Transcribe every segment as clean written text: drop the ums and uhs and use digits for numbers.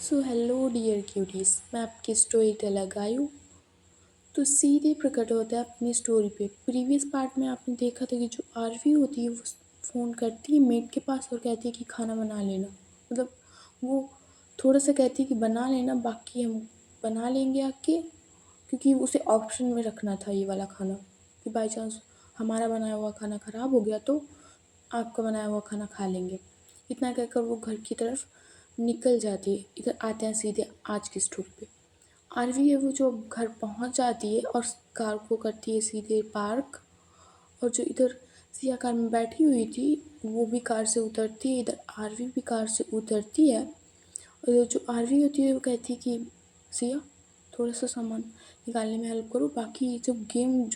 So hello dear cuties, मैं आपकी story teller Gayu. तो सीधे प्रकट होता है अपनी स्टोरी पे। प्रीवियस पार्ट में आपने देखा था कि जो आरवी होती है वो फ़ोन करती है मेड के पास और कहती है कि खाना बना लेना। मतलब वो थोड़ा सा कहती है कि बना लेना, बाकी हम बना लेंगे आके, क्योंकि उसे ऑप्शन में रखना था ये वाला खाना कि बाई चांस हमारा बनाया हुआ खाना ख़राब हो गया तो आपका बनाया हुआ खाना खा लेंगे। इतना कहकर वो घर की तरफ निकल जाती है। इधर आते हैं सीधे आज की स्टोरी पे। आरवी है वो जो घर पहुंच जाती है और कार को करती है सीधे पार्क। और जो इधर सिया कार में बैठी हुई थी वो भी कार से उतरती है, इधर आरवी भी कार से उतरती है। और इधर जो आरवी होती है वो कहती है कि सिया थोड़ा सा सामान निकालने में हेल्प करो, बाकी जो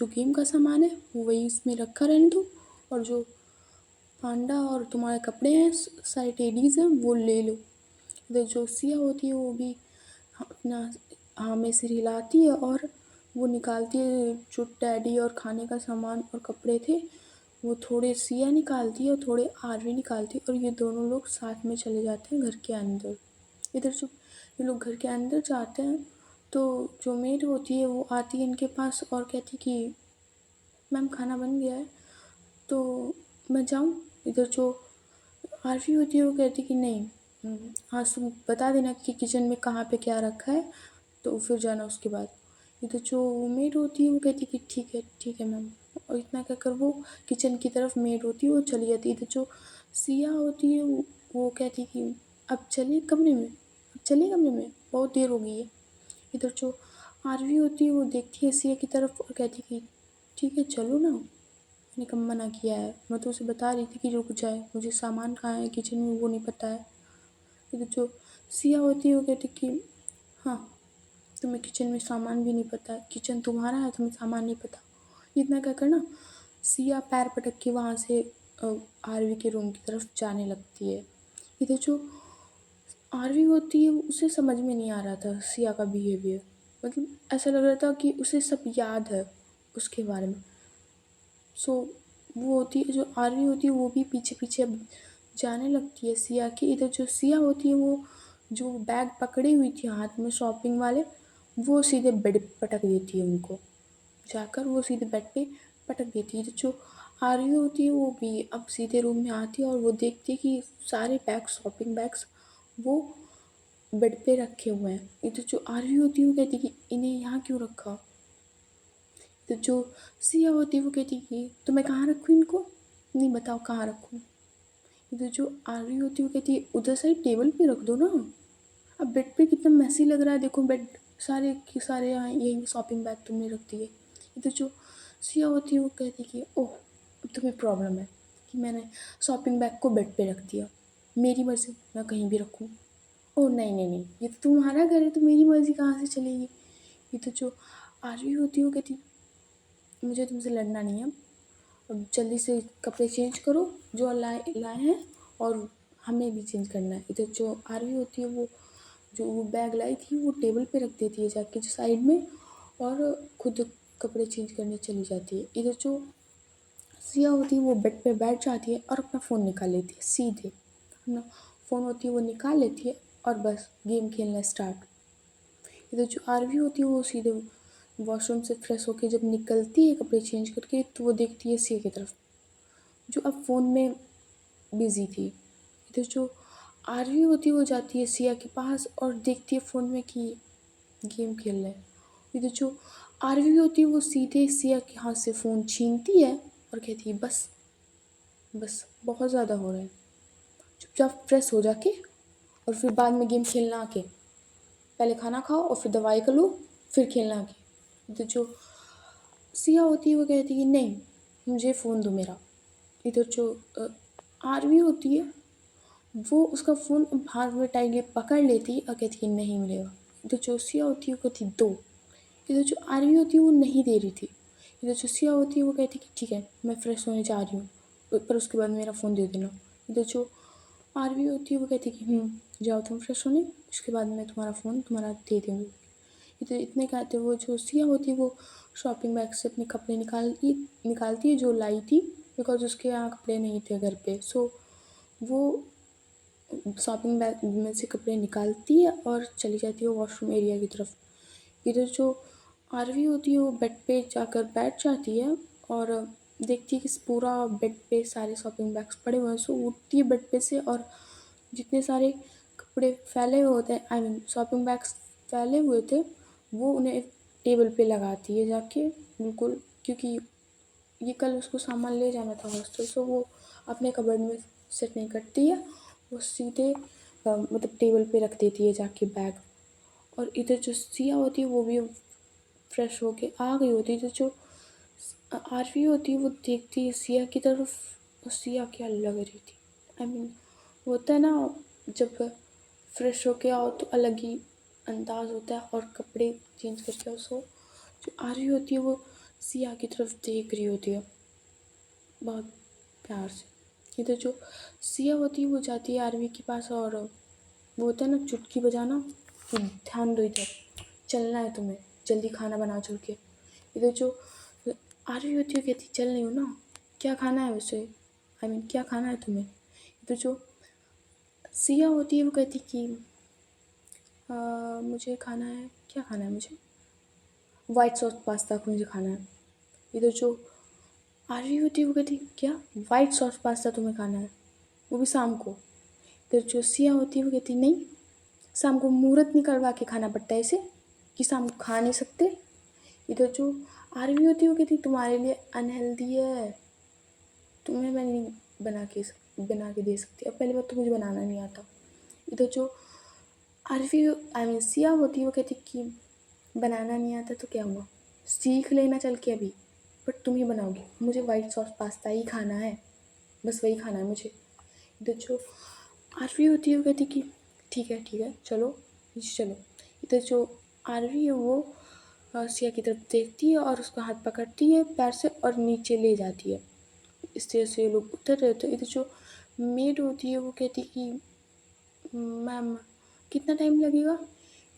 गेम का सामान है वो वही इसमें रखा रहने दो, और जो पांडा और तुम्हारे कपड़े हैं सारे टेडीज़ हैं वो ले लो। इधर जो सिया होती है वो भी अपना हाँ में सिर हिलाती है और वो निकालती है जो टेडी और खाने का सामान और कपड़े थे, वो थोड़े सिया निकालती है और थोड़े आरवी निकालती है, और ये दोनों लोग साथ में चले जाते हैं घर के अंदर। इधर जो ये लोग घर के अंदर जाते हैं तो जो मेड होती है वो आती है इनके पास और कहती कि मैम खाना बन गया है तो मैं जाऊँ। इधर जो आरती होती है वो कहती कि नहीं, आज तुम बता देना कि किचन में कहाँ पे क्या रखा है तो फिर जाना उसके बाद। इधर जो मेड होती है वो कहती कि ठीक है मैम। और इतना कहकर वो किचन की तरफ मेड होती है वो चली जाती है। इधर जो सिया होती है वो कहती कि अब चलिए कमरे में, अब चलिए कमरे में, बहुत देर हो गई है। इधर जो आरवी होती है वो देखती है सिया की तरफ और कहती कि ठीक है चलो ना, मैंने कब मना किया है, मैं तो उसे बता रही थी कि रुक जाए, मुझे सामान कहाँ है किचन में वो नहीं पता है। फिर जो सिया होती है वो कहती कि हाँ, तुम्हें किचन में सामान भी नहीं पता है, किचन तुम्हारा है तुम्हें सामान नहीं पता। इतना क्या करना, सिया पैर पटक के वहाँ से आरवी के रूम की तरफ जाने लगती है। इधर जो आरवी होती है उसे समझ में नहीं आ रहा था सिया का बिहेवियर। मतलब ऐसा लग रहा था कि उसे सब याद है उसके बारे में। सो वो होती है जो आरवी होती है वो भी पीछे पीछे जाने लगती है सिया की। इधर जो सिया होती है वो जो बैग पकड़ी हुई थी हाथ में शॉपिंग वाले, वो सीधे बेड पे पटक देती है उनको, जाकर वो सीधे बेड पे पटक देती है। जो आरवी होती है वो भी अब सीधे रूम में आती है और वो देखती है कि सारे बैग शॉपिंग बैग्स वो बेड पे रखे हुए हैं। इधर जो आरवी होती है वो कहती है कि इन्हें यहाँ क्यों रखा। तो जो सिया होती है वो कहती है कि तो मैं कहाँ रखूँ इनको, नहीं बताओ कहाँ रखूँ। इधर जो आरवी होती है वो कहती है उधर साइड टेबल पे रख दो ना, अब बेड पे कितना मैसी लग रहा है, देखो बेड सारे के सारे यहाँ यही शॉपिंग बैग तुमने रख दिए। इधर जो सिया होती है वो कहती है कि ओह, अब तुम्हें प्रॉब्लम है कि मैंने शॉपिंग बैग को बेड पे रख दिया, मेरी मर्ज़ी मैं कहीं भी रखूँ। ओह नहीं नहीं नहीं, ये तो तुम्हारा घर है तो मेरी मर्ज़ी कहाँ से चलेगी। ये तो जो आरवी होती है वो कहती मुझे तुमसे लड़ना नहीं है, अब जल्दी से कपड़े चेंज करो जो लाए लाए हैं, और हमें भी चेंज करना है। इधर जो आरवी होती है वो जो वो बैग लाई थी वो टेबल पे रख देती है जाके जो साइड में, और खुद कपड़े चेंज करने चली जाती है। इधर जो सिया होती है वो बेड पे बैठ जाती है और अपना फ़ोन निकाल लेती है, सीधे अपना फ़ोन होती है वो निकाल लेती है और बस गेम खेलना स्टार्ट। इधर जो आरवी होती है वो सीधे वॉशरूम से फ्रेश होके जब निकलती है कपड़े चेंज करके तो वो देखती है सिया की तरफ जो अब फ़ोन में बिज़ी थी। इधर जो आरवी होती है वो जाती है सिया के पास और देखती है फ़ोन में कि गेम खेल रहे हैं। इधर जो आरवी होती है वो सीधे सिया के हाथ से फ़ोन छीनती है और कहती है बस बस बहुत ज़्यादा हो रहा है, चुपचाप फ्रेश हो जाके और फिर बाद में गेम खेलना आके, पहले खाना खाओ और फिर दवाई कर लो, फिर खेलना आके। इधर जो सिया होती है वो कहती है नहीं, मुझे फ़ोन दो मेरा। इधर जो आरवी होती है वो उसका फ़ोन हाथ में टाइटली पकड़ लेती है और कहती है नहीं मिलेगा। इधर जो सिया होती है वो कहती है दो। इधर जो आरवी होती है वो नहीं दे रही थी। इधर जो सिया होती है वो कहती है कि ठीक है मैं फ्रेश होने जा रही हूँ, पर उसके बाद मेरा फ़ोन दे देना। इधर जो आरवी होती है वो कहती है कि जाओ तुम फ्रेश होने, उसके बाद मैं तुम्हारा फ़ोन तुम्हारा दे दूँगी। इधर इतने कहते वो जो सिया होती है वो शॉपिंग बैग से अपने कपड़े निकालती है जो लाई थी, बिकॉज़ उसके यहाँ कपड़े नहीं थे घर पे। सो वो शॉपिंग बैग में से कपड़े निकालती है और चली जाती है वॉशरूम एरिया की तरफ। इधर जो आरवी होती है वो बेड पे जाकर बैठ जाती है और देखती है कि पूरा बेड पे सारे शॉपिंग बैग्स पड़े हुए हैं। सो उठती है बेड पे से और जितने सारे कपड़े फैले हुए होते हैं, आई मीन शॉपिंग बैग्स फैले हुए थे, वो उन्हें एक टेबल पे लगाती है जाके, बिल्कुल, क्योंकि ये कल उसको सामान ले जाना था हॉस्टल। सो वो अपने कबर्ड में सेट नहीं करती है, वो सीधे मतलब टेबल पे रख देती है जाके बैग। और इधर जो सिया होती है वो भी फ्रेश होके आ गई होती है। इधर जो आरवी होती है वो देखती है सिया की तरफ, और सिया क्या लग रही थी, आई मीन होता है ना, जब फ्रेश होके आओ तो अलग ही अंदाज होता है और कपड़े चेंज करके आओ। सो जो आरवी होती है वो सिया की तरफ देख रही होती है बहुत प्यार से। इधर जो सिया होती है वो जाती है आरवी के पास और वो होता है ना चुटकी बजाना, कि ध्यान दो इधर, चलना है तुम्हें, जल्दी खाना बनाओ चल के। इधर जो आरवी होती है कहती चल रही हो ना, क्या खाना है वैसे, आई मीन क्या खाना है तुम्हें। इधर जो सिया होती है वो कहती कि मुझे खाना है, क्या खाना है मुझे, वाइट सॉस पास्ता मुझे खाना है। इधर जो आरवी होती है वो कहती क्या, वाइट सॉस पास्ता तुम्हें खाना है, वो भी शाम को। इधर जो सिया होती है वो कहती नहीं, शाम को मुहूर्त निकलवा के खाना पड़ता है इसे, कि शाम को खा नहीं सकते। इधर जो आरवी होती है वो कहती तुम्हारे लिए अनहेल्दी है, तुम्हें मैं नहीं बना के दे सकती। अब पहली बात तो मुझे बनाना नहीं आता। इधर जो आरवी आई मीन सिया होती है वो कहती कि बनाना नहीं आता तो क्या हुआ, सीख लेना चल के अभी, बट तुम ही बनाओगी, मुझे वाइट सॉस पास्ता ही खाना है, बस वही खाना है मुझे। इधर जो आरवी होती है वो कहती कि ठीक है चलो नीचे चलो। इधर जो आरवी है वो सिया की तरफ देखती है और उसका हाथ पकड़ती है पैर से और नीचे ले जाती है। इस तरह से ये लोग उतर रहे थे। इधर जो मेड होती है वो कहती कि मैम कितना टाइम लगेगा।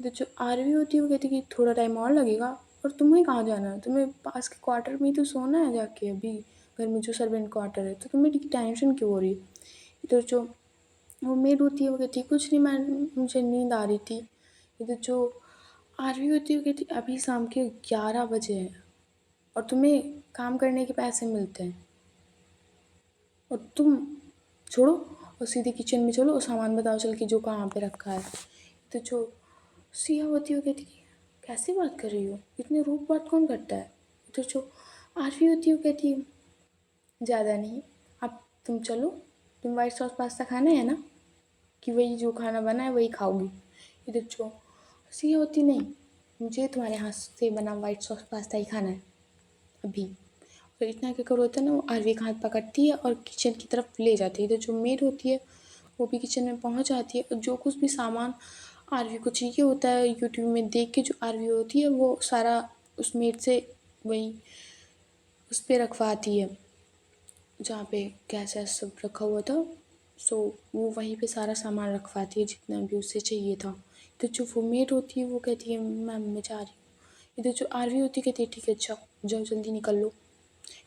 इधर जो आरवी होती है वो कहती कि थोड़ा टाइम और लगेगा, और तुम्हें कहाँ जाना है, तुम्हें पास के क्वार्टर में ही तो सोना है जाके, अभी घर में जो सर्वेंट क्वार्टर है, तो तुम्हें इतनी टेंशन क्यों हो रही है। इधर जो वो मेड होती है वो कहती है कुछ नहीं मैम, मुझे नींद आ रही थी। इधर जो आरवी होती है वो कहती अभी शाम के 11 बजे हैं और तुम्हें काम करने के पैसे मिलते हैं, और तुम छोड़ो और सीधे किचन में चलो और सामान बताओ चल के जो कहाँ पे रखा है। तो जो सिया होती है वो कहती है कैसे बात कर रही हो, इतनी रूड बात कौन करता है। तो जो आरवी होती है वो कहती है ज़्यादा नहीं, अब तुम चलो, तुम वाइट सॉस पास्ता खाना है ना, कि वही जो खाना बना है वही खाओगी। इधर जो सिया होती नहीं, मुझे तुम्हारे हाथ से बना वाइट सॉस पास्ता ही खाना है अभी। और इतना क्या करो होता है ना, वो आरवी का हाथ पकड़ती है और किचन की तरफ ले जाती है। इधर जो मेड होती है वो भी किचन में पहुंच जाती है और जो कुछ भी सामान आरवी को चाहिए होता है यूट्यूब में देख के, जो आरवी होती है वो सारा उस मेड से वही उस पर रखवाती है जहाँ पे गैस वैस सब रखा हुआ था। सो वो वहीं पे सारा सामान रखवाती है जितना भी उसे चाहिए था। तो जो वो मेड होती है वो कहती है मैम मैं जा रही हूँ। इधर जो आरवी होती है कहती है ठीक है जाओ जाओ जल्दी निकल लो।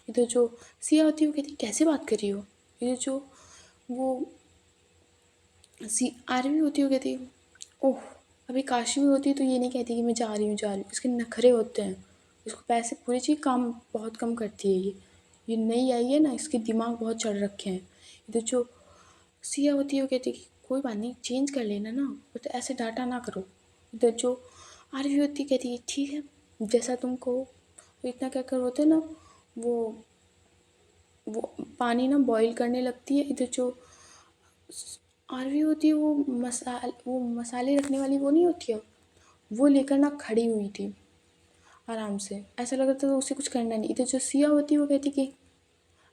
इधर जो सिया होती है वो कहती है कैसे बात कर रही हो। इधर जो वो सी आरवी होती है वो कहती है ओह, अभी काशी में होती है तो ये नहीं कहती कि मैं जा रही हूँ, इसके नखरे होते हैं, इसको पैसे पूरे चाहिए, काम बहुत कम करती है ये नई आई है ना, इसके दिमाग बहुत चढ़ रखे हैं। इधर जो सिया होती है वो कहती है कि कोई बात नहीं चेंज कर लेना ना, बट ऐसे डांटा ना करो। इधर जो आरवी होती है कहती है ठीक है जैसा तुम कहो। तो इतना क्या कर होते हैं ना, वो वो पानी ना बॉईल करने लगती है। इधर जो आरवी होती है वो मसाले रखने वाली वो नहीं होती है, वो लेकर ना खड़ी हुई थी आराम से, ऐसा लग रहा था तो उसे कुछ करना नहीं। इधर जो सिया होती है वो कहती कि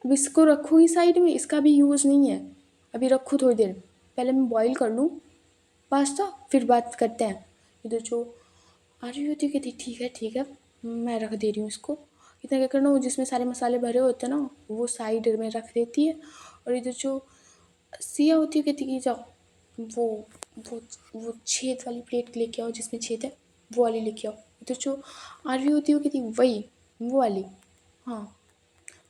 अब इसको रखूँगी साइड में, इसका भी यूज़ नहीं है, अभी रखो थोड़ी देर, पहले मैं बॉईल कर लूँ पास्ता फिर बात करते हैं। इधर जो आरवी होती है कहती ठीक है मैं रख दे रही हूँ इसको। इतना क्या करना, वो जिसमें सारे मसाले भरे होते हैं ना वो साइड में रख देती है। और इधर जो सिया होती है कहती कि जाओ वो वो वो छेद वाली प्लेट लेके आओ जिसमें छेद है, वो वाली लेके आओ। इधर जो आरवी होती है वो कहती वही वो वाली, हाँ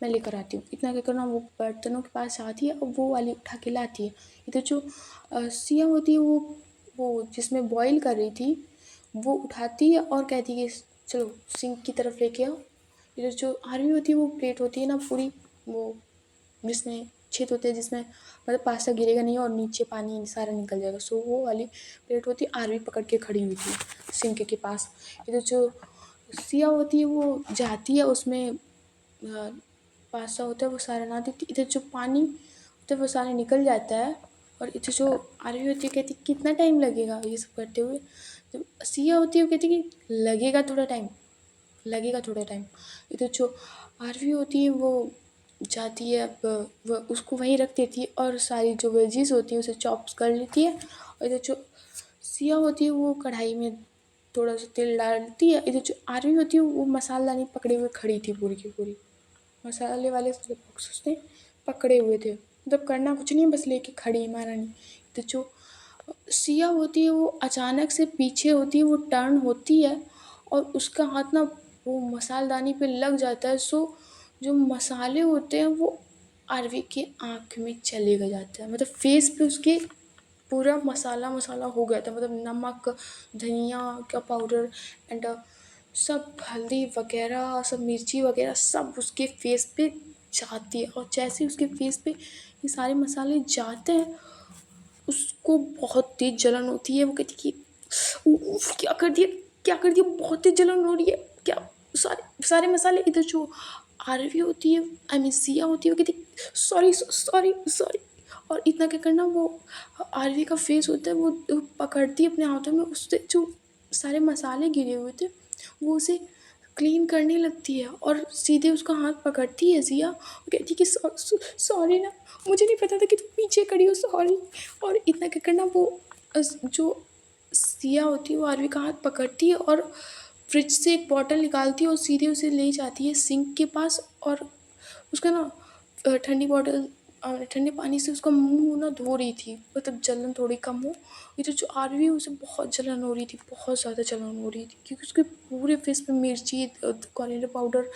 मैं लेकर आती हूँ। इतना कहकर ना वो बर्तनों के पास आती है और वो वाली उठा के लाती है। इधर जो सिया होती है वो जिसमें बॉईल कर रही थी वो उठाती है और कहती है कि चलो सिंक की तरफ लेके आओ। इधर जो आरवी होती है वो प्लेट होती है ना पूरी, वो जिसमें छेद होते हैं जिसमें मतलब पास्ता गिरेगा नहीं और नीचे पानी सारा निकल जाएगा, सो वो वाली प्लेट होती है। आरवी पकड़ के खड़ी हुई थी सिंक के पास। इधर जो सिया होती है वो जाती है उसमें पास्ता होता है वो सारा ना देती। इधर जो पानी होता है वो सारा निकल जाता है और इधर जो आरवी होती है कहती कितना टाइम लगेगा ये सब करते हुए। जब सिया होती है वो कहती कि लगेगा थोड़ा टाइम। इधर जो आरवी होती है वो जाती है, अब वो उसको वहीं रख देती है और सारी जो वेजीज होती है उसे चॉप्स कर लेती है। और इधर जो सिया होती है वो कढ़ाई में थोड़ा सा तेल डालती है। इधर जो आरवी होती है वो मसालादानी पकड़े हुए खड़ी थी पूरी की पूरी, मसाले वाले सारे बॉक्स उसने पकड़े हुए थे, मतलब करना कुछ नहीं बस लेके खड़ी है महारानी। तो जो सिया होती है वो अचानक से पीछे होती है, वो टर्न होती है और उसका हाथ ना वो मसालदानी पे लग जाता है। सो जो मसाले होते हैं वो आरवी के आँख में चले गए जाते हैं, मतलब फेस पे उसके पूरा मसाला मसाला हो गया था, मतलब नमक धनिया का पाउडर एंड सब हल्दी वगैरह सब मिर्ची वगैरह सब उसके फेस पे जाती है। और जैसे ही उसके फेस पे ये सारे मसाले जाते हैं उसको बहुत तेज जलन होती है। वो कहती कि उफ, क्या कर दिया, बहुत तेज जलन हो रही है क्या, सारे सारे मसाले। इधर जो आरवी होती है आई मीन सिया होती है वो कहती सॉरी सॉरी सॉरी। और इतना क्या करना वो आरवी का फेस होता है वो पकड़ती है अपने हाथों में, उससे जो सारे मसाले गिरे हुए थे वो उसे क्लीन करने लगती है और सीधे उसका हाथ पकड़ती है सिया और कहती है कि सॉरी ना, मुझे नहीं पता था कि तुम पीछे खड़ी हो, सॉरी। और इतना क्या करना वो जो सिया होती है वो आरवी का हाथ पकड़ती है और फ्रिज से एक बॉटल निकालती है और सीधे उसे ले जाती है सिंक के पास। और उसका ना ठंडी बॉटल ठंडे पानी से उसका मुंह ना धो रही थी, मतलब जलन थोड़ी कम हो। ये जो आरवी है उसे बहुत जलन हो रही थी, बहुत ज़्यादा जलन हो रही थी क्योंकि उसके पूरे फेस पे मिर्ची कोरिएंडर पाउडर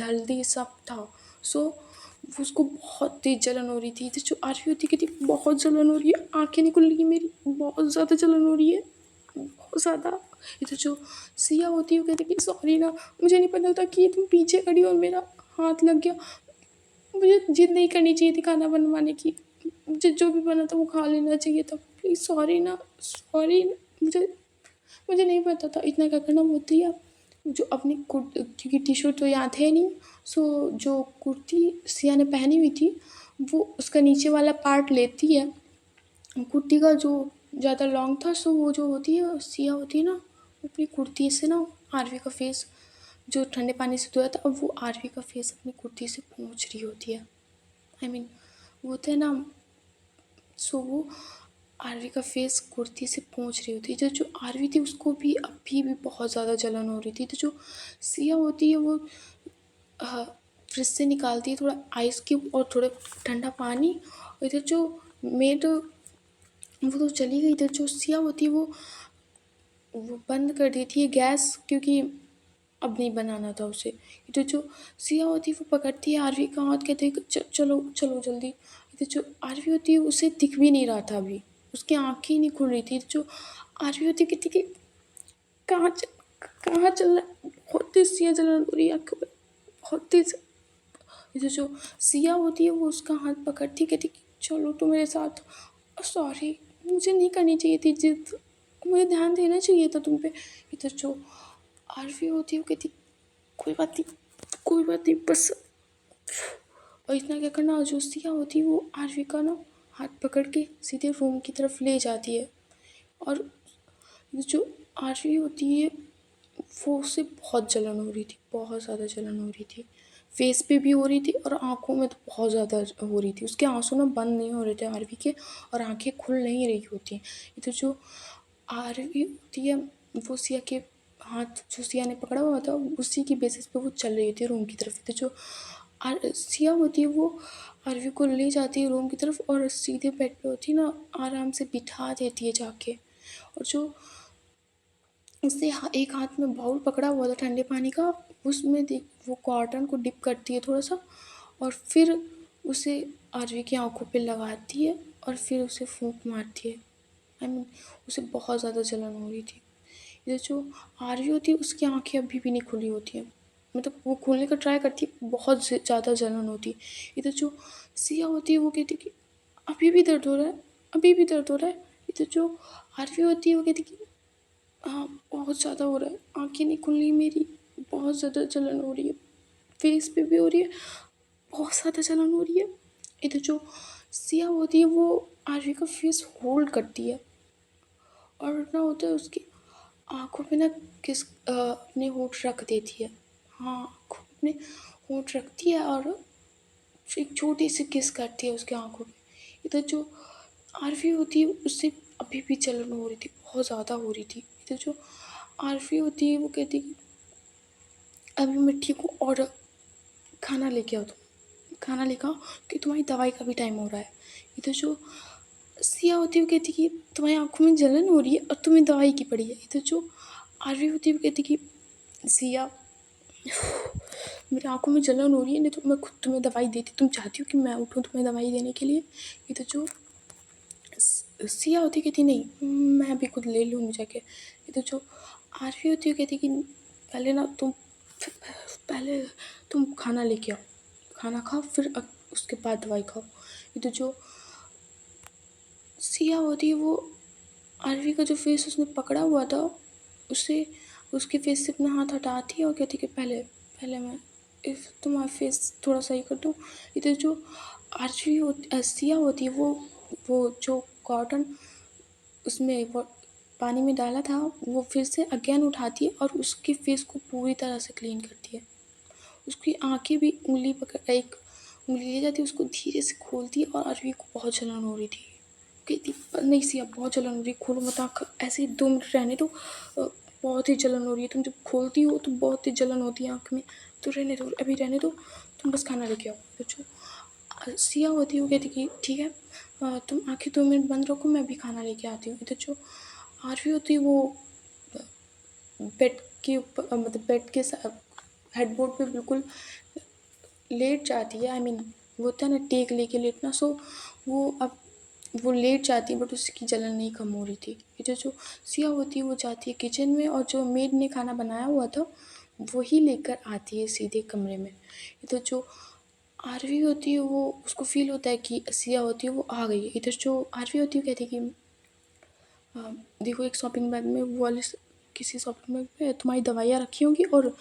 हल्दी सब था। सो उसको बहुत तेज जलन हो रही थी। तो जो आरवी होती कहती बहुत जलन हो रही है, आंखें निकल रही है मेरी, बहुत ज़्यादा जलन हो रही है, बहुत ज़्यादा। इधर जो सिया होती है वो कहती कि सॉरी ना, मुझे नहीं पता था कि तुम पीछे खड़ी हो और मेरा हाथ लग गया, मुझे जिद नहीं करनी चाहिए थी खाना बनवाने की, मुझे जो भी बना था वो खा लेना चाहिए था, प्लीज़ सॉरी ना, सॉरी। मुझे मुझे नहीं पता था। इतना क्या करना होती है जो अपनी क्योंकि टी शर्ट तो यहाँ थे नहीं, सो जो कुर्ती सिया ने पहनी हुई थी वो उसका नीचे वाला पार्ट लेती है कुर्ती का जो ज़्यादा लॉन्ग था। सो वो जो होती है सिया होती है ना वो अपनी कुर्ती से ना आरवी का फेस जो ठंडे पानी से धोया था अब वो आरवी का फेस अपनी कुर्ती से पोंछ रही होती है। आई मीन वो होता है ना, सो वो आरवी का फेस कुर्ती से पोंछ रही होती है। जो आरवी थी उसको भी अभी भी बहुत ज़्यादा जलन हो रही थी। तो जो सिया होती है वो फ्रिज से निकालती है थोड़ा आइस क्यूब और थोड़ा ठंडा पानी। और इधर जो मेड वो तो चली गई। इधर जो सिया होती है वो बंद कर देती है गैस क्योंकि अब नहीं बनाना था उसे। इधर जो सिया होती है वो पकड़ती है आरवी का हाथ, कहते हैं चलो चलो जल्दी। इधर जो आरवी होती है उसे दिख भी नहीं रहा था अभी, उसकी आँखें ही नहीं खुल रही थी। जो आरवी होती है कहती कि कहाँ चल कहाँ चल रहा है, बहुत तेज सिया जलन हो रही है आँखों में, बहुत तेज। इधर जो सिया होती है वो उसका हाथ पकड़ती कहती कि चलो तो मेरे साथ, सॉरी मुझे नहीं करनी चाहिए थी जिद, मुझे ध्यान देना चाहिए था तुम पे। इधर जो आरवी होती है वो कहती कोई बात नहीं, कोई बात नहीं बस। और इतना क्या करना, जो सिया होती है वो आरवी का ना हाथ पकड़ के सीधे रूम की तरफ ले जाती है। और जो आरवी होती है वो उससे बहुत जलन हो रही थी, बहुत ज़्यादा जलन हो रही थी, फेस पे भी हो रही थी और आँखों में तो बहुत ज़्यादा हो रही थी। उसके आंसू ना बंद नहीं हो रहे थे आरवी के और आंखें खुल नहीं रही होती। इधर जो आरवी होती है वो सिया के हाथ जो सिया ने पकड़ा हुआ था उसी की बेसिस पे वो चल रही थी रूम की तरफ। तो जो सिया होती है वो आरवी को ले जाती है रूम की तरफ और सीधे बेड पे होती है ना आराम से बिठा देती है जाके। और जो उसने एक हाथ में बाउल पकड़ा हुआ था ठंडे पानी का, उसमें देख वो कॉटन को डिप करती है थोड़ा सा और फिर उसे आरवी की आँखों पे लगाती है और फिर उसे फूँक मारती है। आई मीन उसे बहुत ज़्यादा जलन हो रही थी। ये जो आरवी होती है उसकी आँखें अभी भी नहीं खुली होती हैं। मतलब वो खोलने का ट्राई करती है, बहुत ज़्यादा जलन होती है। इधर जो सिया होती है वो कहती है कि अभी भी दर्द हो रहा है, अभी भी दर्द हो रहा है। इधर जो आरवी होती है वो कहती है कि हाँ, बहुत ज़्यादा हो रहा है, आँखें नहीं खुल रही मेरी, बहुत ज़्यादा जलन हो रही है, फेस पे भी हो रही है, बहुत ज़्यादा जलन हो रही है। इधर जो सिया होती है वो आरवी का फेस होल्ड करती है और ना होता है उसकी आँखों पे ना अपने होंठ रख देती है। हाँ, आँखों पे अपने होंठ रखती है और एक छोटी सी किस करती है उसकी आँखों पे। इधर जो आरवी होती है उससे अभी भी जलन हो रही थी, बहुत ज़्यादा हो रही थी। इधर जो आरवी होती है वो कहती है कि अभी मैं ठीक हूँ और खाना लेके आओ तुम, खाना लेके आओ कि तुम्हारी दवाई का भी टाइम हो रहा है। इधर जो सिया होती है वो कहती है कि तुम्हारी आँखों में जलन हो रही है और तुम्हें दवाई की पड़ी है। इधर जो आरवी होती है वो कहती है कि सिया, मेरी आँखों में जलन हो रही है, नहीं तो मैं खुद तुम्हें दवाई देती। तुम चाहती हो कि मैं उठूँ तुम्हें दवाई देने के लिए? इधर जो सिया होती है कहती नहीं, मैं अभी खुद ले लूँगी जाके। इधर जो आरवी होती है कहती कि पहले ना पहले तुम खाना लेके आओ, खाना खाओ फिर उसके बाद दवाई खाओ। इधर जो सिया होती है वो आरवी का जो फेस उसने पकड़ा हुआ था उससे उसके फेस से अपना हाथ हटाती है और कहती कि पहले पहले मैं इस तुम्हारा फेस थोड़ा सही कर दूँ। इधर जो सिया होती है वो जो कॉटन उसमें वो पानी में डाला था वो फिर से अगेन उठाती है और उसके फेस को पूरी तरह से क्लीन करती है। उसकी आँखें भी एक उंगली ले जाती है, उसको धीरे से खोलती है और आरवी को बहुत जलन हो रही थी। कहती नहीं सिया बहुत जलन हो रही है, खोलो मत आँख, ऐसे ही 2 मिनट रहने दो, बहुत ही जलन हो रही है, तुम जब खोलती हो तो बहुत ही जलन होती है आँख में, तो रहने दो, अभी रहने दो, तुम बस खाना लेके आओ। तो जो सिया होती है वो कहती कि ठीक है, तुम आँखें 2 मिनट बंद रखो, मैं अभी खाना लेके आती हूँ। इधर जो आरवी होती है वो बेड के ऊपर मतलब बेड के हेडबोर्ड पे बिल्कुल लेट जाती है। आई मीन वो होता है ना टेक लेके लेटना, सो वो लेट जाती है बट उसकी जलन नहीं कम हो रही थी। इधर जो सिया होती है वो जाती है किचन में और जो मेड ने खाना बनाया हुआ था वही लेकर आती है सीधे कमरे में। इधर जो आरवी होती है वो उसको फील होता है कि सिया होती है वो आ गई है। इधर जो आरवी होती है वो कहती है कि देखो एक शॉपिंग बैग में वो वाले किसी शॉपिंग बैग में तुम्हारी दवाइयाँ रखी होंगी और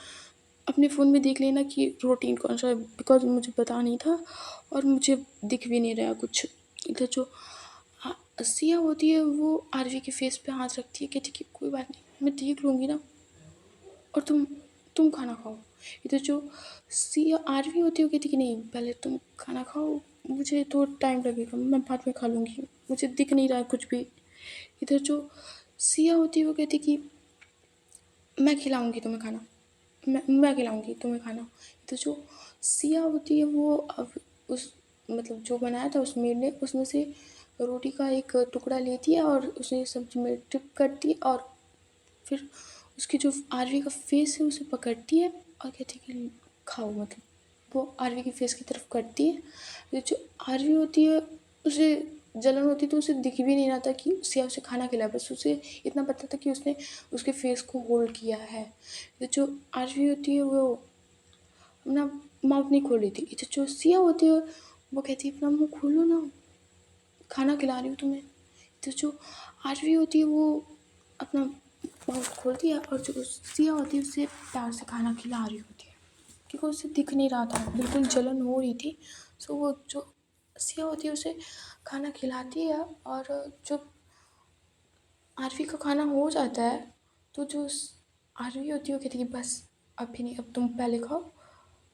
अपने फ़ोन में देख लेना कि प्रोटीन कौन सा है, बिकॉज़ मुझे पता नहीं था और मुझे दिख भी नहीं रहा कुछ। इधर जो सिया होती है वो आरवी के फेस पे हाथ रखती है, कहती कि कोई बात नहीं, मैं देख लूँगी ना, और तुम खाना खाओ। इधर जो सिया आरवी होती है वो कहती कि नहीं पहले तुम खाना खाओ, मुझे तो टाइम लगेगा, मैं बाद में खा लूँगी, मुझे दिख नहीं रहा है कुछ भी। इधर जो सिया होती है वो कहती कि मैं खिलाऊँगी तुम्हें खाना, मैं खिलाऊँगी तुम्हें खाना। तो जो सिया होती है वो अब उस मतलब जो बनाया था उस मेड ने उसमें से रोटी का एक टुकड़ा लेती है और उसे सब्ज़ी में डिप करती है और फिर उसकी जो आरवी का फेस है उसे पकड़ती है और कहती है कि खाओ, मतलब वो आरवी के फेस की तरफ करती है। ये जो आरवी होती है उसे जलन होती है तो उसे दिख भी नहीं रहा था कि सिया उसे खाना खिलाया, बस उसे इतना पता था कि उसने उसके फेस को होल्ड किया है। ये जो आरवी होती है वो अपना माउथ नहीं खोल रही थी। ये जो सिया होती है वो कहती है अपना मुँह खोलो ना, खाना खिला रही हूँ तुम्हें। तो जो आरवी होती है वो अपना माउथ खोलती है और जो सिया होती है उसे प्यार से खाना खिला रही होती है, क्योंकि उसे दिख नहीं रहा था, बिल्कुल जलन हो रही थी। सो वो जो सिया होती है उसे खाना खिलाती है और जब आरवी का खाना हो जाता है तो जो आरवी होती है वो कहती है कि बस अभी नहीं, अब तुम पहले खाओ।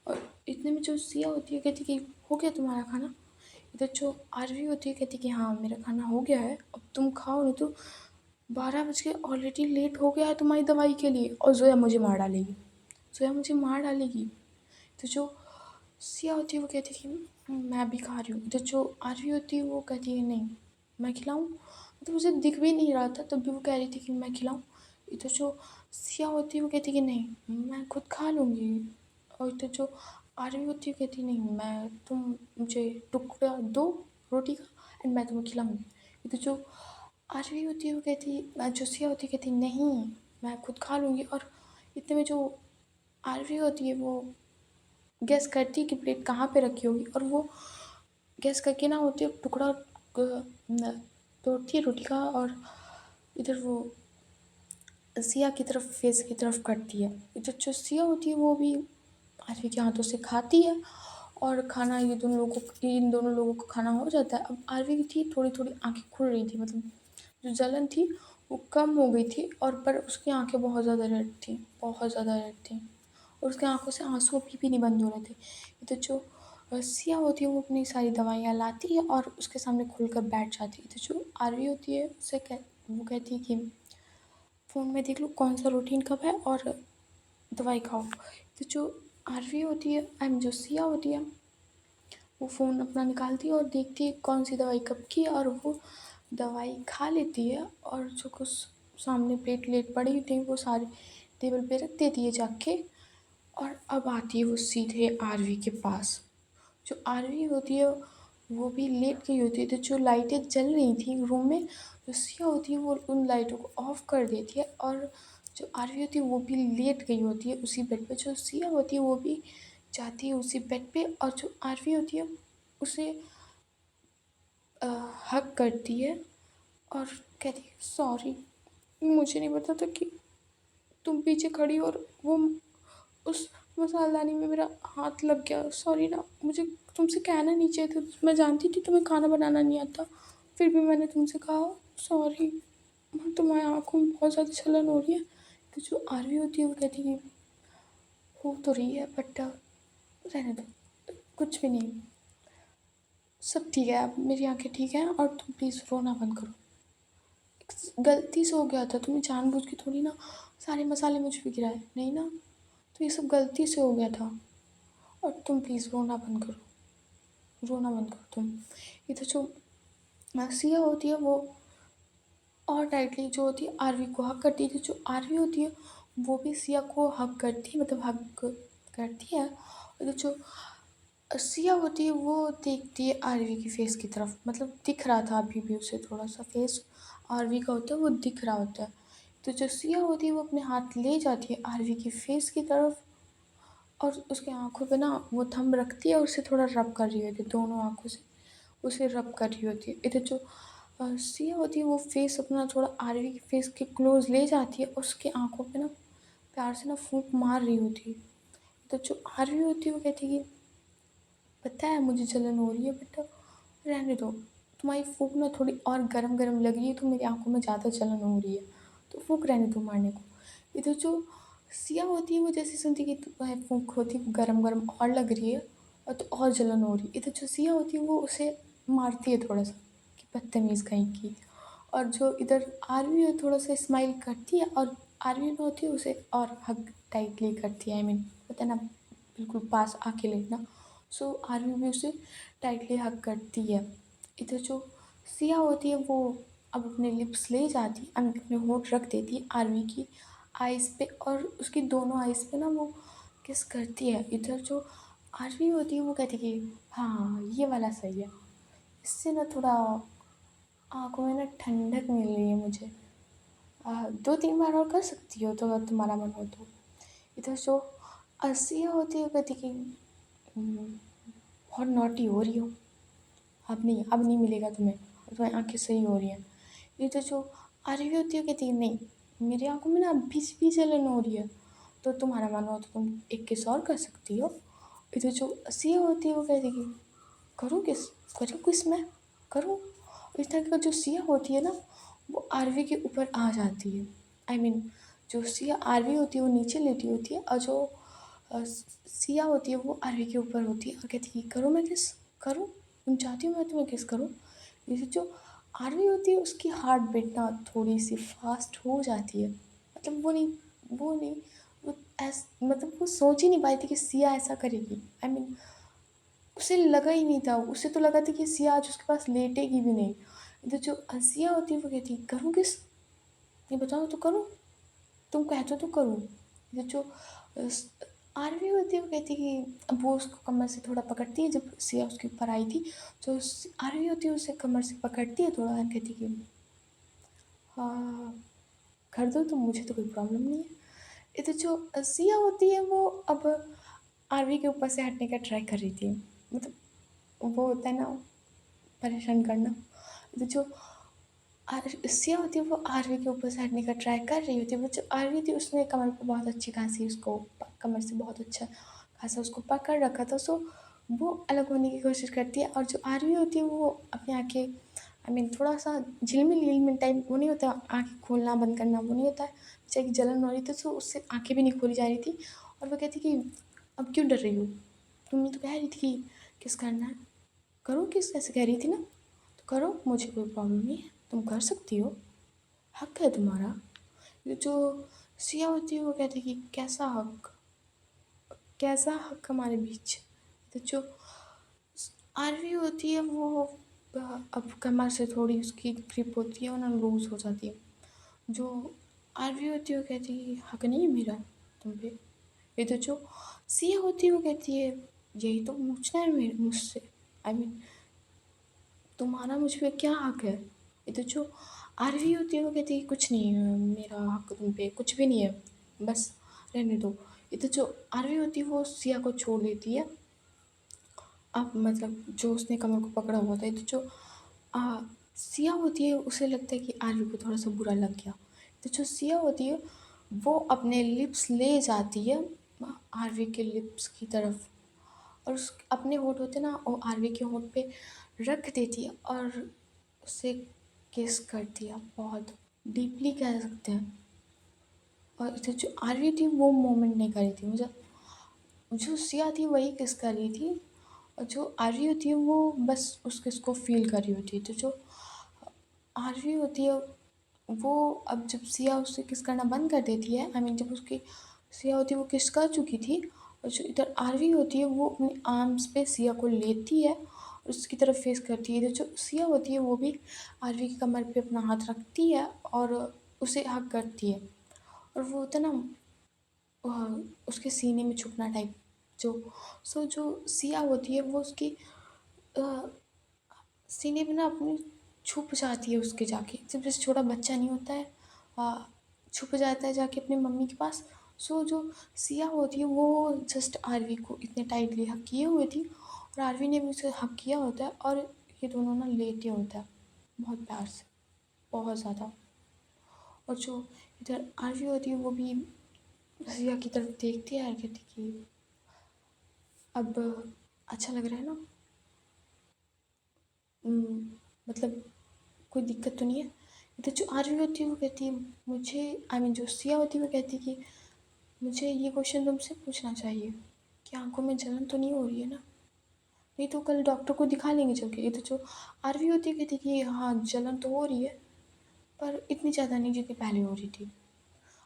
और इतने में जो सिया होती है कहती कि हो गया तुम्हारा खाना। इधर जो आरवी होती है कहती कि हाँ मेरा खाना हो गया है, अब तुम खाओ, नहीं तो 12 बज के ऑलरेडी लेट हो गया है तुम्हारी दवाई के लिए और जोया मुझे मार डालेगी, जोया मुझे मार डालेगी। तो जो सिया होती है वो कहती है कि मैं भी खा रही हूँ। इधर जो आरवी होती है वो कहती है नहीं मैं खिलाऊँ, तो मुझे दिख भी नहीं रहा था तब भी वो कह रही थी कि मैं खिलाऊँ। इधर जो सिया होती है वो कहती है कि नहीं मैं खुद खा लूँगी। और इधर जो आरवी होती है, कहती नहीं मैं, तुम मुझे टुकड़ा दो रोटी का एंड मैं तुम्हें खिलाऊंगी। ये तो जो आरवी होती है वो कहती, जो सिया होती है कहती नहीं मैं खुद खा लूँगी। और इतने में जो आरवी होती है वो गैस करती है कि प्लेट कहाँ पे रखी होगी, और वो गैस करके ना होती है टुकड़ा तोड़ती है रोटी का, और इधर वो सिया की तरफ, फेस की तरफ करती है। इधर जो सिया होती है वो भी आरवी के हाथों से खाती है, और खाना इन दोनों लोगों को खाना हो जाता है। अब आरवी की थी थोड़ी थोड़ी आंखें खुल रही थी, मतलब जो जलन थी वो कम हो गई थी, और पर उसकी आंखें बहुत ज़्यादा रेड थी, बहुत ज़्यादा रेड थी, और उसकी आंखों से आंसू अभी भी नहीं बंद हो रहे थे। ये तो जो सिया होती है वो अपनी सारी दवाइयाँ लाती है और उसके सामने खुलकर बैठ जाती है। तो जो आरवी होती है वो कहती है कि फ़ोन में देख लो कौन सा रूटीन कब है और दवाई खाओ। तो जो आरवी होती है, जो सिया होती है, वो फ़ोन अपना निकालती है और देखती है कौन सी दवाई कब की है, और वो दवाई खा लेती है, और जो कुछ सामने प्लेट पड़ी होती है वो सारी टेबल पे रख देती है जाके। और अब आती है वो सीधे आरवी के पास। जो आरवी होती है वो भी लेट गई होती है, तो जो लाइटें जल रही थी रूम में, जो सिया होती है वो उन लाइटों को ऑफ कर देती है, और जो आरवी होती है वो भी लेट गई होती है उसी बेड पे। जो सिया होती है वो भी जाती है उसी बेड पे, और जो आरवी होती है उसे हग करती है और कहती है सॉरी, मुझे नहीं पता था कि तुम पीछे खड़ी हो, और वो उस मसालदानी में मेरा हाथ लग गया, सॉरी ना, मुझे तुमसे कहना नहीं चाहिए था, मैं जानती थी तुम्हें खाना बनाना नहीं आता, फिर भी मैंने तुमसे कहा सॉरी। तुम्हारी आँखों में बहुत ज़्यादा जलन हो रही है। तो जो आरवी होती है वो कहती है हो तो रही है बट रहने दो, कुछ भी नहीं, सब ठीक है, अब मेरी आंखें ठीक हैं, और तुम प्लीज़ रोना बंद करो, गलती से हो गया था, तुम्हें जानबूझ के थोड़ी ना सारे मसाले मुझ पे गिराए, नहीं ना, तो ये सब गलती से हो गया था, और तुम प्लीज़ रोना बंद करो, रोना बंद करो तुम। ये तो जो सिया होती है वो और टाइटली जो होती है आरवी को हक करती है, तो जो आरवी होती है वो भी सिया को हक करती है, मतलब हक करती है। और जो सिया होती है वो देखती है आरवी की फेस की तरफ, मतलब दिख रहा था अभी भी उसे थोड़ा सा फेस आरवी का होता है वो दिख रहा होता है। तो जो सिया होती है वो अपने हाथ ले जाती है आरवी की फेस की तरफ, और उसकी आंखों पे ना वो थंब रखती है और उसे थोड़ा रब कर रही होती है, दोनों आंखों से उसे रब कर रही होती है। इधर जो सिया होती है वो फेस अपना थोड़ा आरवी के फेस के क्लोज ले जाती है, और उसकी आंखों पे ना प्यार से ना फूंक मार रही होती है। तो जो आरवी होती है वो कहती है कि पता है मुझे जलन हो रही है बट रहने दो, तुम्हारी फूंक ना थोड़ी और गरम गरम लग रही है, तो मेरी आंखों में ज़्यादा जलन हो रही है, तो फूंक रहने दो मारने को। इधर जो सिया होती है वो जैसे सुनती कि तुम्हारी फूंक होती है गरम गरम और लग रही है, और तो और जलन हो रही है, इधर जो सिया होती है वो उसे मारती है थोड़ा सा कि बदतमीज़ कहीं की। और जो इधर आर्मी है थोड़ा सा स्माइल करती है, और आर्मी में होती है उसे और हग टाइटली करती है, आई मीन पता ना बिल्कुल पास आके लेना। सो आर्मी भी उसे टाइटली हग करती है। इधर जो सिया होती है वो अब अपने लिप्स ले जाती है, अपने होंठ रख देती है आर्मी की आइज़ पे, और उसकी दोनों आइज़ पे ना वो किस करती है। इधर जो आर्मी होती है वो कहती है कि हाँ ये वाला सही है, इससे ना थोड़ा आँखों में ना ठंडक मिल रही है मुझे, 2-3 बार और कर सकती हो तो अगर तुम्हारा मन हो तो। इधर जो अर्सिया होती है कहती कि बहुत नॉटी हो रही हो, अब नहीं मिलेगा तुम्हें, तुम्हारी आँखें सही हो रही हैं। इधर जो आरवी होती है कहती है नहीं, मेरी आँखों में ना अभी भी जलन हो रही है, तो तुम्हारा मन हो तो तुम एक किस और कर सकती हो। इधर जो सिया होती है वो कहती है कि करूँ किस, करूँ किस मैं, करूँ। इस तरह का जो सिया होती है ना वो आरवी के ऊपर आ जाती है, आई मीन जो सिया आरवी होती है वो नीचे लेटी होती है, और जो सिया होती है वो आरवी के ऊपर होती है, और कहती है करूँ मैं किस, करूँ, तुम चाहती हो मैं तुम्हें किस करूँ। जैसे जो आरवी होती है उसकी हार्ट बीट ना थोड़ी सी फास्ट हो जाती है, मतलब वो नहीं मतलब वो सोच ही नहीं पाई थी कि सिया ऐसा करेगी, आई मीन उसे लगा ही नहीं था, उसे तो लगा था कि सिया आज उसके पास लेटेगी भी नहीं। इधर जो सिया होती है वो कहती है करूँ किस, ये बताओ तो करूँ, तुम कहते हो तो करूँ। इधर जो आरवी होती है, वो कहती है कि अब वो उसको कमर से थोड़ा पकड़ती है, जब सिया उसके ऊपर आई थी, तो आरवी होती है उसे कमर से पकड़ती है थोड़ा, और कहती है कि हाँ, कर दो, तो मुझे तो कोई प्रॉब्लम नहीं है। ये तो जो सिया होती है वो अब आरवी के ऊपर से हटने का ट्राई कर रही थी, मतलब वो होता है ना, परेशान करना। तो जो सिया होती है वो आरवी के ऊपर से हटने का ट्राई कर रही होती है, वो जो आरवी थी उसने कमर पे बहुत अच्छी खासी उसको कमर से बहुत अच्छा खासा उसको पकड़ रखा था, सो वो अलग होने की कोशिश करती है, और जो आरवी होती है वो अपनी आंखें, आई मीन थोड़ा सा झिलमिल झिलमिल टाइप, वो नहीं होता आंखें खोलना बंद करना, वो नहीं होता है, जैसे कि जलन हो रही थी, तो उससे आंखें भी नहीं खोली जा रही थी, और वो कहती कि अब क्यों डर रही हो, तुमने तो कह रही थी कि किस करना है, करो किस, ऐसे कह रही थी ना, तो करो, मुझे कोई प्रॉब्लम नहीं है, तुम कर सकती हो, हक है तुम्हारा। ये जो सिया होती है वो कहती है कि कैसा हक, कैसा हक हमारे बीच। तो जो आरवी होती है वो अब कमर से थोड़ी उसकी ग्रिप होती है और ना लूज हो जाती है। जो आरवी होती है वो कहती है हक नहीं है मेरा तुम पे। ये तो जो सिया होती है वो कहती है यही तो पूछना है मेरे मुझसे, आई मीन तुम्हारा मुझ पे क्या हक है। ये तो जो आरवी होती है वो कहती है कुछ नहीं है मेरा हक तुम पे, कुछ भी नहीं है, बस रहने दो। ये तो जो आरवी होती है वो सिया को छोड़ देती है, अब मतलब जो उसने कमर को पकड़ा हुआ था। ये तो जो आ, सिया होती है उसे लगता है कि आरवी को थोड़ा सा बुरा लग गया, तो जो सिया होती है वो अपने लिप्स ले जाती है आरवी के लिप्स की तरफ, और उस अपने होठ होते ना वो आरवी के होठ पे रख देती है और उसे किस करती है, बहुत डीपली कह सकते हैं। और इधर जो आरवी थी वो मोमेंट नहीं कर रही थी, मुझे जो सिया थी वही किस कर रही थी, और जो आरवी होती है वो बस उस किस को फील कर रही होती है। तो जो आरवी होती है वो अब जब सिया उससे किस करना बंद कर देती है, आई मीन जब उसकी सिया होती है वो किस कर चुकी थी, और जो इधर आरवी होती है वो अपने आर्म्स पे सिया को लेती है और उसकी तरफ फेस करती है। इधर जो सिया होती है वो भी आरवी की कमर पे अपना हाथ रखती है और उसे हग करती है, और वो होता है ना उसके सीने में छुपना टाइप, जो जो सिया होती है वो उसकी अ, सीने में ना अपनी छुप जाती है उसके जाके, जब जैसे छोटा बच्चा नहीं होता है, आ, छुप जाता है जाके अपनी मम्मी के पास। सो जो सिया होती है वो जस्ट आरवी को इतने टाइटली हक किए हुए थी, और आरवी ने भी उसे हक किया होता है, और ये दोनों ना लेटे होता है बहुत प्यार से, बहुत ज़्यादा। और जो इधर आरवी होती है वो भी सिया की तरफ देखती है और कहती कि अब अच्छा लग रहा है ना, उम, मतलब कोई दिक्कत तो नहीं है। इधर जो आरवी होती है वो कहती है मुझे, आई मीन जो सिया होती है वो कहती है कि मुझे ये क्वेश्चन तुमसे पूछना चाहिए कि आंखों में जलन तो नहीं हो रही है ना, नहीं तो कल डॉक्टर को दिखा लेंगे चल के। इधर जो आरवी होती है कहती है कि हाँ जलन तो हो रही है, पर इतनी ज़्यादा नहीं जितनी पहले हो रही थी,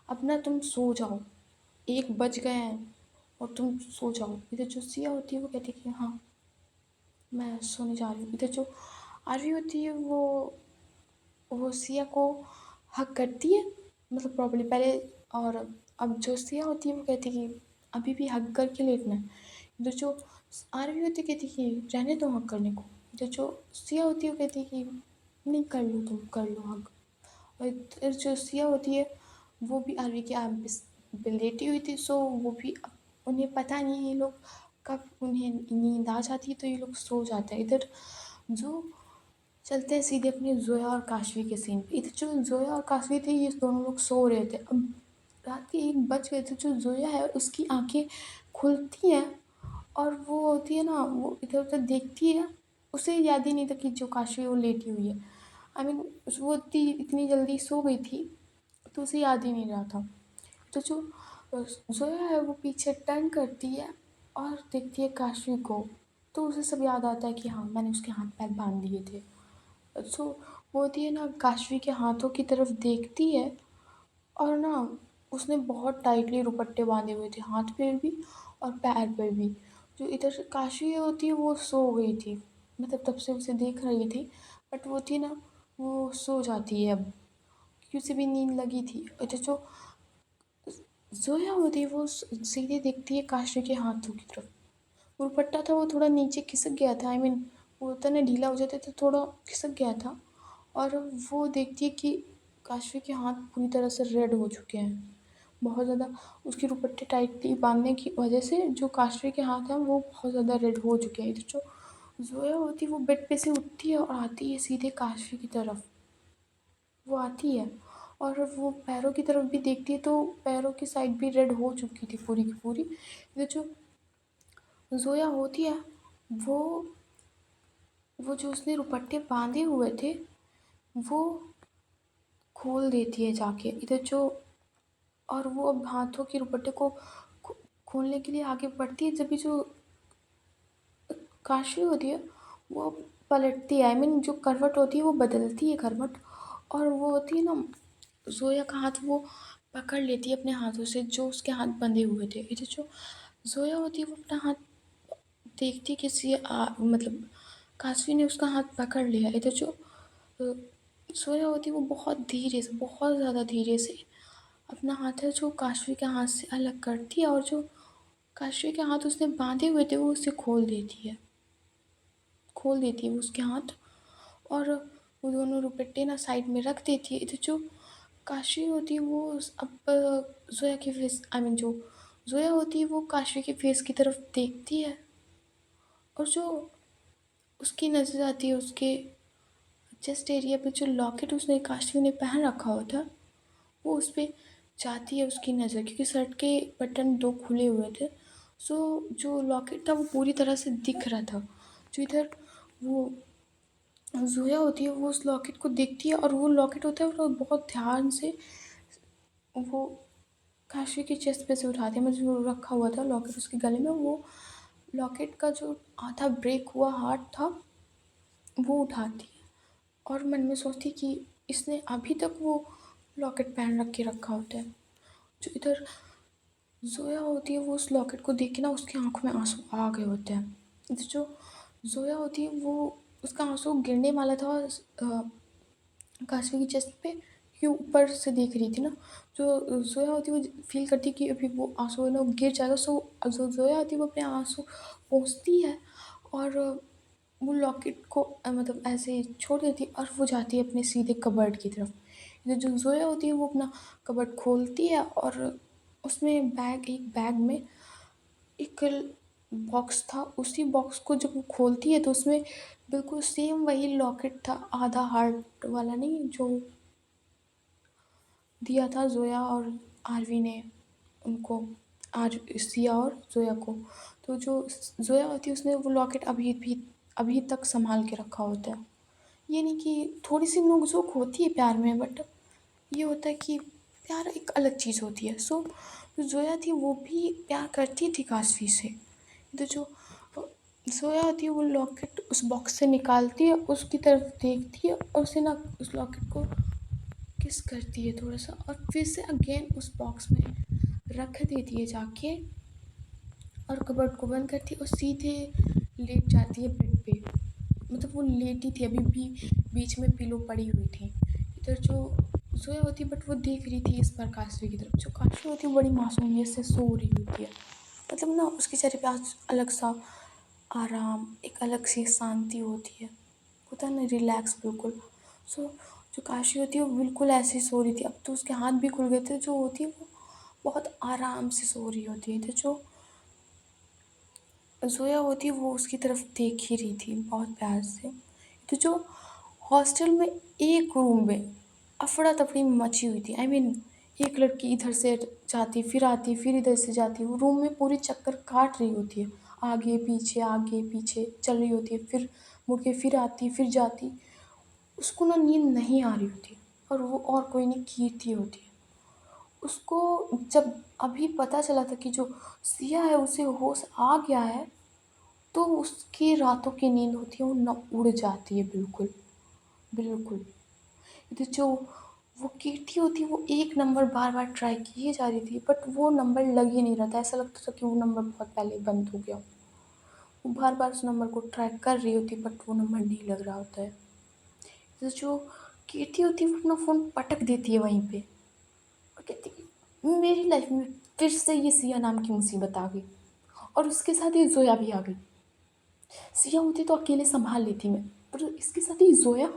अब ना तुम सो जाओ, 1 बज गए हैं और तुम सो जाओ। इधर जो सिया होती है वो कहती है कि हाँ मैं सोने जा रही हूँ। इधर जो आरवी होती है वो सिया को हक करती है, मतलब प्रॉपर्ली पहले, और अब जो सिया होती है वो कहती है कि अभी भी हक करके लेटना है। इधर जो आरवी होती है कहती है कि रहने दो हक करने को। इधर जो सिया होती है वो कहती है कि नहीं कर लो, तुम कर लो हक। और इधर जो सिया होती है वो भी आरवी के आर्म पे लेटी हुई थी, सो वो भी उन्हें पता नहीं ये लोग कब उन्हें नींद आ जाती है तो ये लोग सो जाते हैं। इधर जो चलते हैं सीधे अपने जोया और काशवी के सीन पे। इधर जो जोया और काशवी थे ये दोनों लोग सो रहे थे, अब रात के 1 बज गए थे। जो जोया है उसकी आंखें खुलती हैं और वो होती है ना, वो इधर उधर देखती है, उसे याद ही नहीं था कि जो काशवी वो लेटी हुई है, आई मीन वो इतनी जल्दी सो गई थी तो उसे याद ही नहीं रहा था। तो जो जोया है वो पीछे टर्न करती है और देखती है काशवी को, तो उसे सब याद आता है कि हाँ मैंने उसके हाथ पैर बांध दिए थे। सो वो होती है ना काशवी के हाथों की तरफ देखती है, और ना उसने बहुत टाइटली दुपट्टे बांधे हुए थे हाथ पे भी और पैर पे भी। जो इधर काशवी होती है वो सो गई थी, मतलब तब से उसे देख रही थी, बट वो थी ना वो सो जाती है अब, क्योंकि उसे भी नींद लगी थी। इधर जो जोया होती है वो सीधे देखती है काशवी के हाथों की तरफ। वो दुपट्टा था वो थोड़ा नीचे खिसक गया था, वो होता है ना ढीला हो जाता है तो थोड़ा खिसक गया था। और वो देखती है कि काशवी के हाथ पूरी तरह से रेड हो चुके हैं, बहुत ज़्यादा। उसकी दुपट्टे टाइटली बांधने की वजह से जो काशवी के हाथ हैं वो बहुत ज़्यादा रेड हो चुके हैं। तो जो जोया होती है वो बेड पे से उठती है और आती है सीधे काशवी की तरफ। वो आती है और वो पैरों की तरफ भी देखती है तो पैरों की साइड भी रेड हो चुकी थी पूरी की पूरी। ये जो ज़ोया होती है वो वो जो उसने दुपट्टे बांधे हुए थे वो खोल देती है जाके इधर जो। और वो अब हाथों के दुपट्टे को खो खोलने के लिए आगे बढ़ती है, जब भी जो काशवी होती है वो पलटती है, जो करवट होती है वो बदलती है करवट। और वो होती है ना, ज़ोया का हाथ वो पकड़ लेती है अपने हाथों से जो उसके हाथ बंधे हुए थे। इधर जो ज़ोया होती है वो अपना हाथ देखती किसी मतलब काशवी ने उसका हाथ पकड़ लिया। इधर जो अ, सोया होती है वो बहुत धीरे से, बहुत ज़्यादा धीरे से अपना हाथ है जो काशवी के हाथ से अलग करती है, और जो काशवी के हाथ उसने बांधे हुए थे वो उसे खोल देती है वो उसके हाथ। और वो दोनों दुपट्टे ना साइड में रख देती है। इधर जो काशवी होती है वो अब जोया के फेस जो जोया होती है वो काशवी के फेस की तरफ देखती है। और जो उसकी नज़र आती है उसके चेस्ट एरिया पे जो लॉकेट उसने काशवी ने पहन रखा होता, वो उस पे जाती है उसकी नज़र, क्योंकि शर्ट के बटन 2 खुले हुए थे। सो जो लॉकेट था वो पूरी तरह से दिख रहा था। जो इधर वो ज़ोया होती है वो उस लॉकेट को देखती है, और वो लॉकेट होता है वो बहुत ध्यान से वो काशवी की चेस्ट पे से उठाती है। जो रखा हुआ था लॉकेट उसके गले में, वो लॉकेट का जो आधा ब्रेक हुआ हार्ट था वो उठाती है। और मन में सोचती कि इसने अभी तक वो लॉकेट पहन रखा होता है। जो इधर ज़ोया होती है वो उस लॉकेट को देख के ना उसकी आँखों में आँसू आ गए होते हैं। इधर जो ज़ोया होती है वो उसका आँसू गिरने वाला था काशवी की चेस्ट पे, क्योंकि ऊपर से देख रही थी ना। जो ज़ोया होती है वो फ़ील करती है कि अभी वो आँसू है ना गिर जाएगा। सो जो ज़ोया होती है वो अपने आँसू पोंछती है और वो लॉकेट को मतलब ऐसे ही छोड़ देती है और वो जाती है अपने सीधे कबर्ड की तरफ। इधर जो ज़ोया होती है वो अपना कबर्ड खोलती है और उसमें एक बैग में एक बॉक्स था। उसी बॉक्स को जब वो खोलती है तो उसमें बिल्कुल सेम वही लॉकेट था, आधा हार्ट वाला नहीं, जो दिया था ज़ोया और आरवी ने उनको, आर सिया और ज़ोया को। तो जो ज़ोया होती है उसने वो लॉकेट अभी तक संभाल के रखा होता है। ये नहीं कि थोड़ी सी नोक-झोंक होती है प्यार में, बट ये होता है कि प्यार एक अलग चीज़ होती है। सो जो ज़ोया थी वो भी प्यार करती थी काशवी से। तो जो ज़ोया होती है वो लॉकेट उस बॉक्स से निकालती है, उसकी तरफ देखती है और उसे ना उस लॉकेट को किस करती है थोड़ा-सा, और फिर से अगेन उस बॉक्स में रख देती है जाके, और कबर्ड को बंद करती है और सीधे लेट जाती है बेड पे। मतलब वो लेटी थी, अभी भी बीच में पिलो पड़ी हुई थी। इधर जो सोया होती है बट वो देख रही थी इस बार काशवी की तरफ। जो काशवी होती है वो बड़ी मासूमियत से सो रही होती है। मतलब ना उसके चेहरे पे आज अलग सा आराम, एक अलग सी शांति होती है। होता है ना रिलैक्स बिल्कुल। सो जो काशी होती है वो बिल्कुल ऐसे ही सो रही थी। अब तो उसके हाथ भी खुल गए थे। जो होती है वो बहुत आराम से सो रही होती है। तो जो ज़ोया होती है वो उसकी तरफ देख ही रही थी बहुत प्यार से। तो जो हॉस्टल में एक रूम में अफरा-तफरी मची हुई थी। एक लड़की इधर से जाती, फिर आती, फिर इधर से जाती। वो रूम में पूरी चक्कर काट रही होती है। आगे पीछे चल रही होती है, फिर मुड़ के फिर आती, फिर जाती। उसको ना नींद नहीं आ रही होती, और वो और कोई नहीं, कीर्ति होती है। उसको जब अभी पता चला था कि जो सिया है उसे होश आ गया है, तो उसकी रातों की नींद होती है वो ना उड़ जाती है बिल्कुल, बिल्कुल। तो जो वो कीर्ति होती है वो एक नंबर बार-बार ट्राई किए जा रही थी, बट वो नंबर लग ही नहीं रहा था। ऐसा लगता था कि वो नंबर बहुत पहले बंद हो गया हो। वो बार-बार उस नंबर को ट्राई कर रही होती, बट वो नंबर नहीं लग रहा होता है। तो जो कीर्ति होती है वो अपना फ़ोन पटक देती है वहीं पे और कहती है मेरी लाइफ में फिर से ये सिया नाम की मुसीबत आ गई, और उसके साथ ये जोया भी आ गई। सिया होती तो अकेले संभाल लेती मैं, पर इसके साथ ही जोया।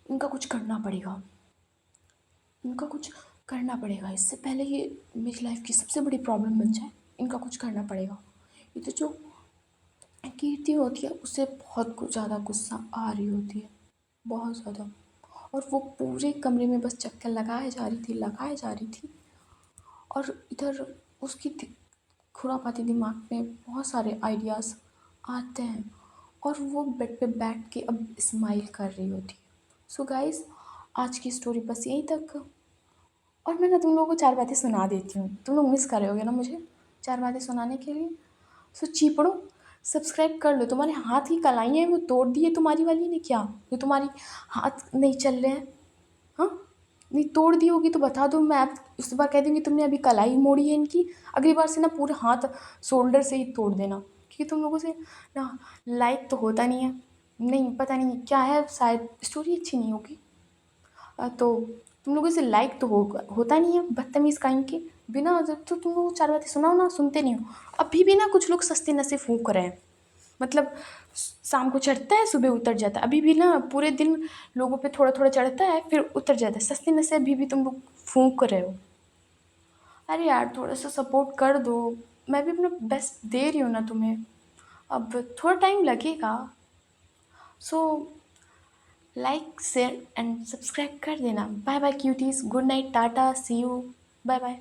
इनका कुछ करना पड़ेगा, इनका कुछ करना पड़ेगा, इससे पहले ये मेरी लाइफ की सबसे बड़ी प्रॉब्लम बन जाए। इनका कुछ करना पड़ेगा। ये तो जो कीर्ति होती है उसे बहुत ज़्यादा गुस्सा आ रही होती है, बहुत ज़्यादा, और वो पूरे कमरे में बस चक्कर लगाए जा रही थी, लगाए जा रही थी। और इधर उसकी खुरापाती दिमाग में बहुत सारे आइडियाज़ आते हैं, और वो बेड पे बैठ के अब स्माइल कर रही होती है। सो गाइस, आज की स्टोरी बस यहीं तक। और मैं ना तुम लोगों को 4 बातें सुना देती हूँ, तुम लोग मिस कर रहे होगे ना मुझे 4 बातें सुनाने के लिए। सो चीपड़ो, सब्सक्राइब कर लो। तुम्हारे हाथ की कलाई है वो तोड़ दी है तुम्हारी वाली ने क्या? जो तुम्हारी हाथ नहीं चल रहे हैं, हाँ? नहीं तोड़ दी होगी तो बता दो, मैं अब उस बार कह दूँगी तुमने अभी कलाई मोड़ी है इनकी। अगली बार से ना पूरे हाथ शोल्डर से ही तोड़ देना, क्योंकि तुम लोगों से ना लाइक तो होता नहीं है। नहीं पता नहीं क्या है, शायद स्टोरी अच्छी नहीं होगी। तो तुम लोगों से लाइक तो होता नहीं है, बदतमीज़ काइंड के। बिना जब तो तुम लोग 4 बातें सुनाओ ना, सुनते नहीं हो। अभी भी ना कुछ लोग सस्ते नशे फूंक रहे हैं, मतलब शाम को चढ़ता है सुबह उतर जाता है। अभी भी ना पूरे दिन लोगों पे थोड़ा थोड़ा चढ़ता है फिर उतर जाता है। सस्ते नशे अभी भी तुम लोग फूंक रहे हो। अरे यार थोड़ा सा सपोर्ट कर दो, मैं भी अपना बेस्ट दे रही हूँ ना तुम्हें, अब थोड़ा टाइम लगेगा। So like share and subscribe कर देना। Bye bye cuties, good night, tata, see you, bye bye.